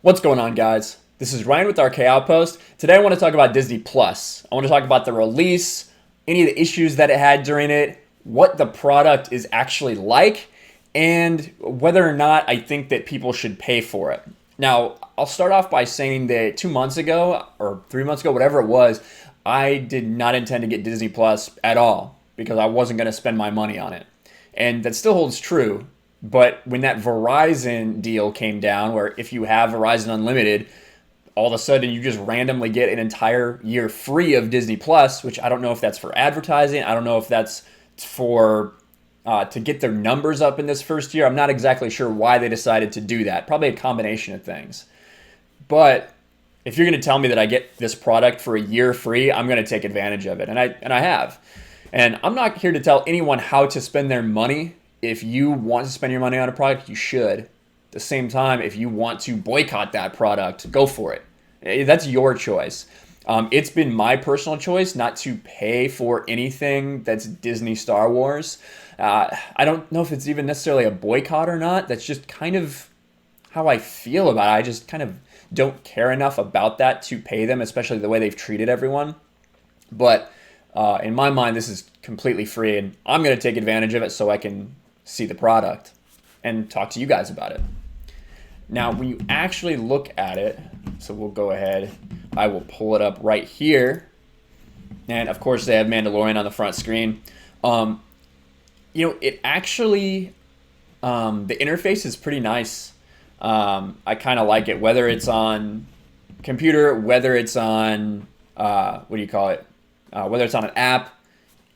What's going on, guys? This is Ryan with RK Outpost. Today I want to talk about Disney Plus. I want to talk about the release, any of the issues that it had during it, what the product is actually like, and whether or not I think that people should pay for it. Now, I'll start off by saying that 2 months ago, or 3 months ago, whatever it was, I did not intend to get Disney Plus at all because I wasn't going to spend my money on it. And that still holds true. But when that Verizon deal came down, where if you have Verizon Unlimited, all of a sudden you just randomly get an entire year free of Disney Plus, which I don't know if that's for advertising. I don't know if that's for to get their numbers up in this first year. I'm not exactly sure why they decided to do that. Probably a combination of things. But if you're going to tell me that I get this product for a year free, I'm going to take advantage of it, and I have. And I'm not here to tell anyone how to spend their money. If you want to spend your money on a product, you should. At the same time, if you want to boycott that product, go for it. That's your choice. It's been my personal choice not to pay for anything that's Disney Star Wars. I don't know if it's even necessarily a boycott or not. That's just kind of how I feel about it. I just kind of don't care enough about that to pay them, especially the way they've treated everyone. But in my mind, this is completely free, and I'm going to take advantage of it so I can see the product and talk to you guys about it. Now, when you actually look at it, so we'll go ahead, I will pull it up right here. And of course, they have Mandalorian on the front screen. It actually, the interface is pretty nice. I kind of like it, whether it's on computer, whether it's on, whether it's on an app,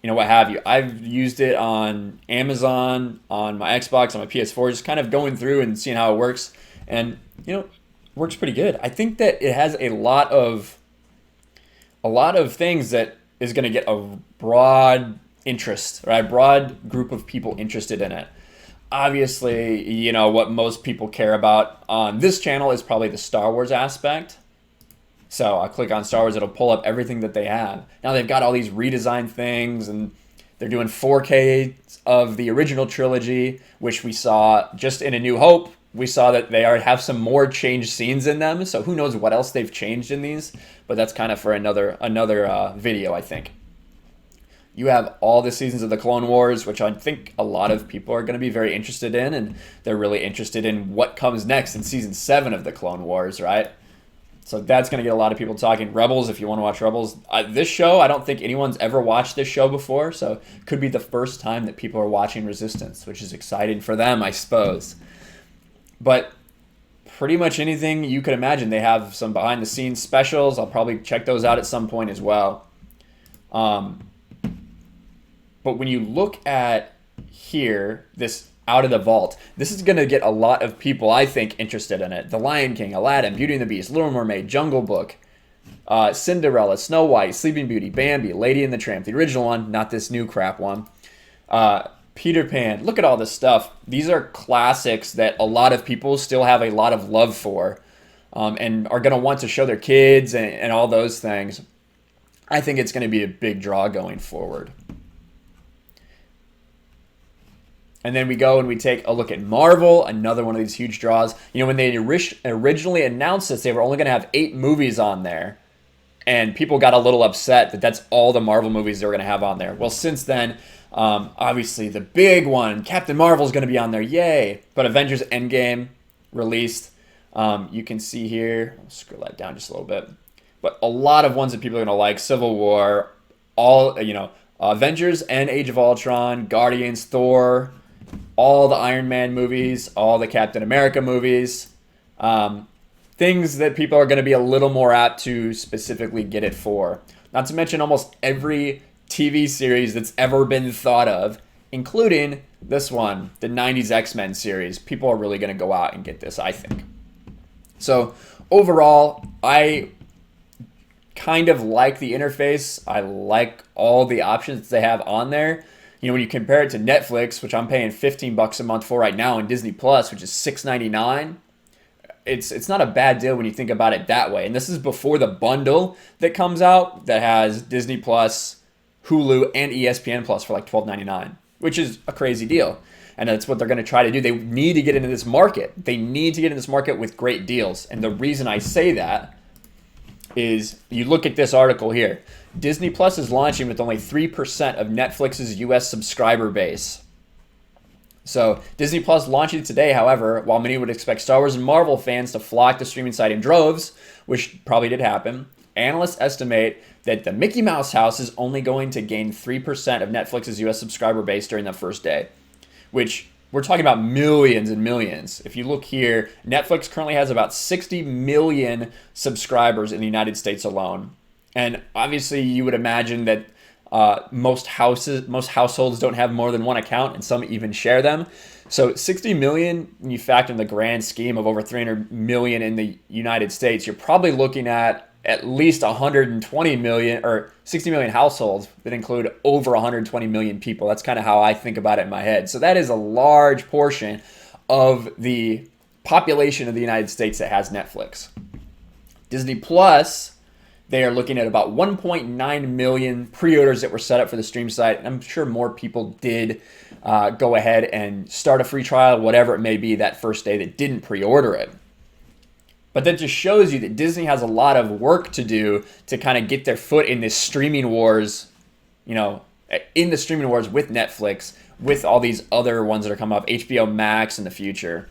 what have you. I've used it on Amazon, on my Xbox, on my PS4, just kind of going through and seeing how it works. And, works pretty good. I think that it has a lot of things that is going to get a broad interest, right? A broad group of people interested in it. Obviously, what most people care about on this channel is probably the Star Wars aspect. So I'll click on Star Wars, it'll pull up everything that they have. Now they've got all these redesigned things, and they're doing 4K of the original trilogy, which we saw just in A New Hope. We saw that they have some more changed scenes in them, so who knows what else they've changed in these, but that's kind of for another video, I think. You have all the seasons of the Clone Wars, which I think a lot of people are going to be very interested in, and they're really interested in what comes next in Season 7 of the Clone Wars, right? So that's going to get a lot of people talking. Rebels, if you want to watch Rebels. This show, I don't think anyone's ever watched this show before, so it could be the first time that people are watching Resistance, which is exciting for them, I suppose. But pretty much anything you could imagine. They have some behind-the-scenes specials. I'll probably check those out at some point as well. But when you look at here, this out of the vault, this is going to get a lot of people, I think, interested in it. The Lion King, Aladdin, Beauty and the Beast, Little Mermaid, Jungle Book, Cinderella, Snow White, Sleeping Beauty, Bambi, Lady and the Tramp, the original one, not this new crap one, Peter Pan. Look at all this stuff. These are classics that a lot of people still have a lot of love for, and are going to want to show their kids and all those things. I think it's going to be a big draw going forward. And then we go and we take a look at Marvel, another one of these huge draws. When they originally announced this, they were only going to have 8 movies on there. And people got a little upset that that's all the Marvel movies they were going to have on there. Well, since then, obviously the big one, Captain Marvel, is going to be on there. Yay! But Avengers Endgame released. You can see here. I'll scroll that down just a little bit. But a lot of ones that people are going to like. Civil War, Avengers and Age of Ultron, Guardians, Thor, all the Iron Man movies, all the Captain America movies, things that people are going to be a little more apt to specifically get it for. Not to mention almost every TV series that's ever been thought of, including this one, the 90s X-Men series. People are really going to go out and get this, I think. So overall, I kind of like the interface. I like all the options they have on there. When you compare it to Netflix, which I'm paying $15 a month for right now, and Disney Plus, which is $6.99, it's not a bad deal when you think about it that way. And this is before the bundle that comes out that has Disney Plus, Hulu, and ESPN Plus for like $12.99. which is a crazy deal. And that's what they're going to try to do. They need to get into this market. They need to get into this market with great deals. And the reason I say that is you look at this article here. Disney Plus is launching with only 3% of Netflix's US subscriber base. So Disney Plus launching today, however, while many would expect Star Wars and Marvel fans to flock to streaming site in droves, which probably did happen, analysts estimate that the Mickey Mouse house is only going to gain 3% of Netflix's US subscriber base during the first day, which we're talking about millions and millions. If you look here, Netflix currently has about 60 million subscribers in the United States alone. And obviously you would imagine that most households don't have more than one account, and some even share them. So 60 million, when you factor in the grand scheme of over 300 million in the United States, you're probably looking at least 120 million or 60 million households that include over 120 million people. That's kind of how I think about it in my head. So that is a large portion of the population of the United States that has Netflix. Disney Plus, they are looking at about 1.9 million pre-orders that were set up for the stream site. And I'm sure more people did go ahead and start a free trial, whatever it may be, that first day that didn't pre-order it. But that just shows you that Disney has a lot of work to do to kind of get their foot in this streaming wars, in the streaming wars with Netflix, with all these other ones that are coming up, HBO Max in the future.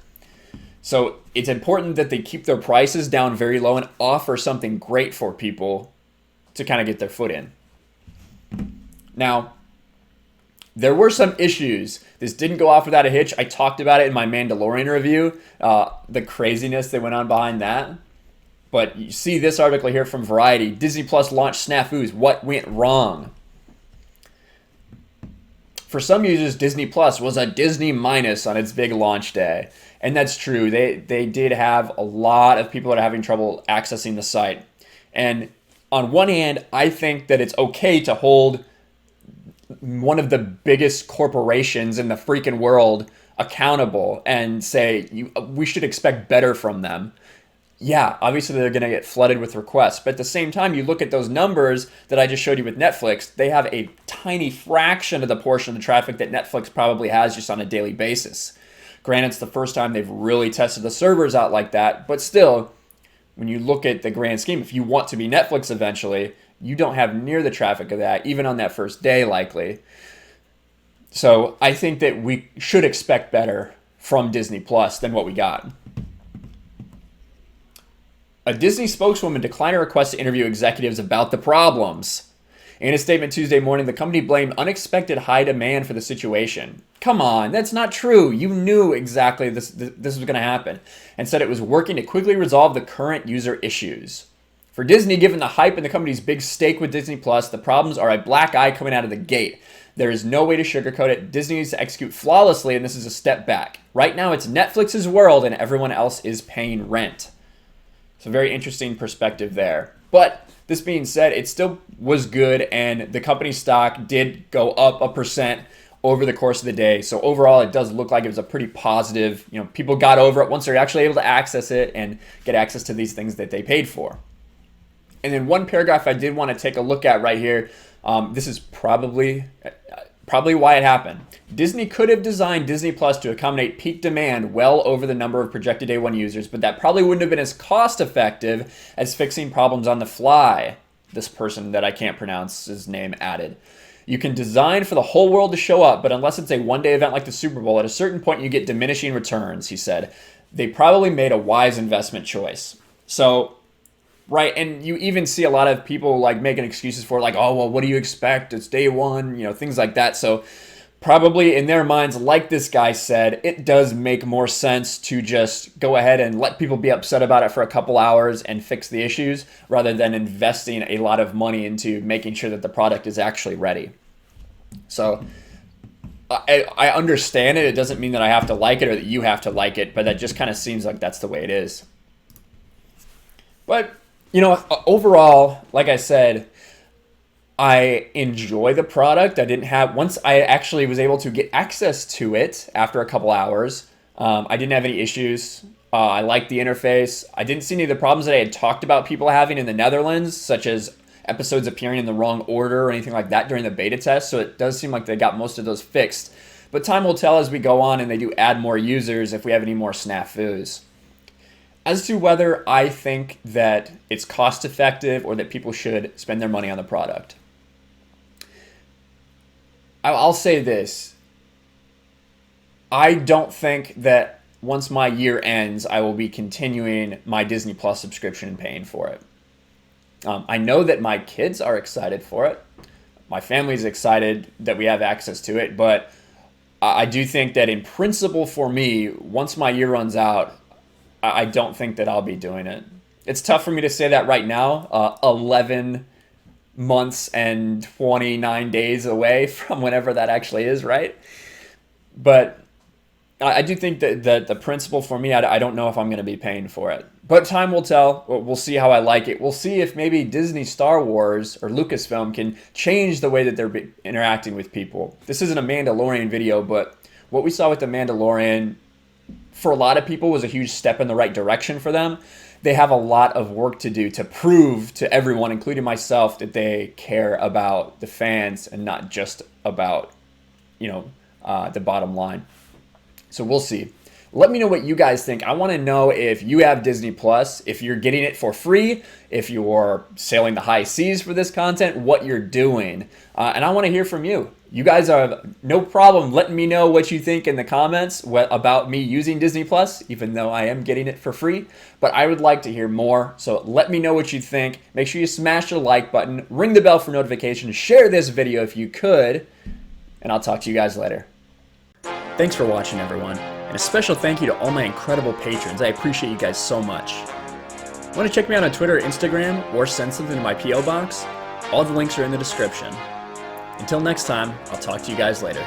So it's important that they keep their prices down very low and offer something great for people to kind of get their foot in. Now, there were some issues. This didn't go off without a hitch. I talked about it in my Mandalorian review, the craziness that went on behind that. But you see this article here from Variety. Disney Plus launched snafus. What went wrong? For some users, Disney Plus was a Disney minus on its big launch day. And that's true. They did have a lot of people that are having trouble accessing the site. And on one hand, I think that it's okay to hold one of the biggest corporations in the freaking world accountable and say we should expect better from them. Yeah, obviously they're going to get flooded with requests. But at the same time, you look at those numbers that I just showed you with Netflix, they have a tiny fraction of the portion of the traffic that Netflix probably has just on a daily basis. Granted, it's the first time they've really tested the servers out like that. But still, when you look at the grand scheme, if you want to be Netflix eventually, you don't have near the traffic of that, even on that first day, likely. So I think that we should expect better from Disney Plus than what we got. A Disney spokeswoman declined a request to interview executives about the problems. In a statement Tuesday morning, the company blamed unexpected high demand for the situation. Come on, that's not true. You knew exactly this was going to happen, and said it was working to quickly resolve the current user issues. For Disney, given the hype and the company's big stake with Disney Plus, the problems are a black eye coming out of the gate. There is no way to sugarcoat it. Disney needs to execute flawlessly, and this is a step back. Right now, it's Netflix's world, and everyone else is paying rent. It's a very interesting perspective there. But this being said, it still was good, and the company's stock did go up 1% over the course of the day. So overall, it does look like it was a pretty positive. People got over it once they're actually able to access it and get access to these things that they paid for. And then one paragraph I did want to take a look at right here. This is probably why it happened. Disney could have designed Disney Plus to accommodate peak demand well over the number of projected day one users, but that probably wouldn't have been as cost effective as fixing problems on the fly. This person that I can't pronounce his name added. You can design for the whole world to show up, but unless it's a one-day event like the Super Bowl, at a certain point you get diminishing returns, he said. They probably made a wise investment choice. So, right, and you even see a lot of people making excuses for oh, well, what do you expect? It's day one, things like that. So probably in their minds, like this guy said, it does make more sense to just go ahead and let people be upset about it for a couple hours and fix the issues rather than investing a lot of money into making sure that the product is actually ready. So I understand it. It doesn't mean that I have to like it or that you have to like it, but that just kind of seems like that's the way it is. But overall, like I said, I enjoy the product. Once I actually was able to get access to it after a couple hours, I didn't have any issues. I liked the interface. I didn't see any of the problems that I had talked about people having in the Netherlands, such as episodes appearing in the wrong order or anything like that during the beta test, so it does seem like they got most of those fixed. But time will tell as we go on and they do add more users if we have any more snafus. As to whether I think that it's cost effective or that people should spend their money on the product, I'll say this. I don't think that once my year ends, I will be continuing my Disney Plus subscription and paying for it. I know that my kids are excited for it. My family's excited that we have access to it, but I do think that in principle for me, once my year runs out, I don't think that I'll be doing it. It's tough for me to say that right now, 11 months and 29 days away from whenever that actually is, right? But I do think that the principle for me, I don't know if I'm going to be paying for it. But time will tell. We'll see how I like it. We'll see if maybe Disney Star Wars or Lucasfilm can change the way that they're interacting with people. This isn't a Mandalorian video, but what we saw with The Mandalorian, for a lot of people, was a huge step in the right direction for them. They have a lot of work to do to prove to everyone, including myself, that they care about the fans and not just about, the bottom line. So we'll see. Let me know what you guys think. I want to know if you have Disney Plus, if you're getting it for free, if you're sailing the high seas for this content, what you're doing. And I want to hear from you. You guys are no problem letting me know what you think in the comments about me using Disney Plus, even though I am getting it for free. But I would like to hear more, so let me know what you think. Make sure you smash the like button, ring the bell for notifications, share this video if you could, and I'll talk to you guys later. Thanks for watching, everyone, and a special thank you to all my incredible patrons. I appreciate you guys so much. Want to check me out on Twitter or Instagram, or send something to my P.O. box? All the links are in the description. Until next time, I'll talk to you guys later.